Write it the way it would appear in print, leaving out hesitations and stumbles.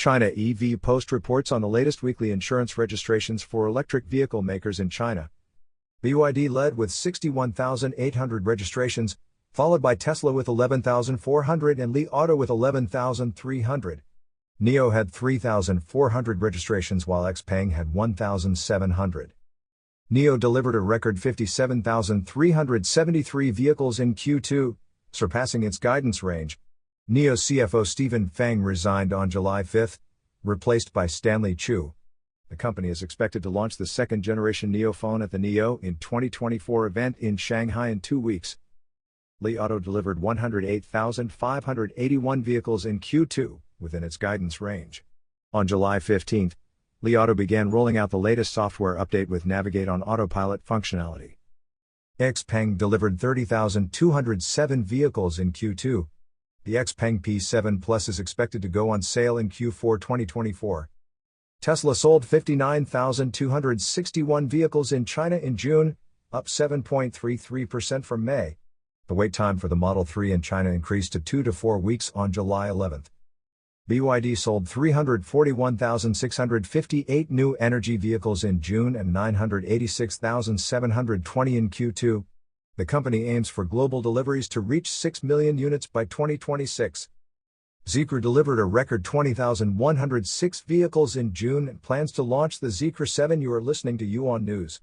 China EV Post reports on the latest weekly insurance registrations for electric vehicle makers in China. BYD led with 61,800 registrations, followed by Tesla with 11,400 and Li Auto with 11,300. Nio had 3,400 registrations while Xpeng had 1,700. Nio delivered a record 57,373 vehicles in Q2, surpassing its guidance range. Nio CFO Feng resigned on July 5, replaced by Stanley Qu. The company is expected to launch the second-generation Nio Phone at the Nio IN 2024 event in Shanghai in 2 weeks. Li Auto delivered 108,581 vehicles in Q2, within its guidance range. On July 15, Li Auto began rolling out the latest software update with Navigate on Autopilot functionality. Xpeng delivered 30,207 vehicles in Q2. The Xpeng P7 Plus is expected to go on sale in Q4 2024. Tesla sold 59,261 vehicles in China in June, up 7.33% from May. The wait time for the Model 3 in China increased to 2 to 4 weeks on July 11. BYD sold 341,658 new energy vehicles in June and 986,720 in Q2. The company aims for global deliveries to reach 6 million units by 2026. Zeekr delivered a record 20,106 vehicles in June and plans to launch the Zeekr 7. You are listening to Yuan News.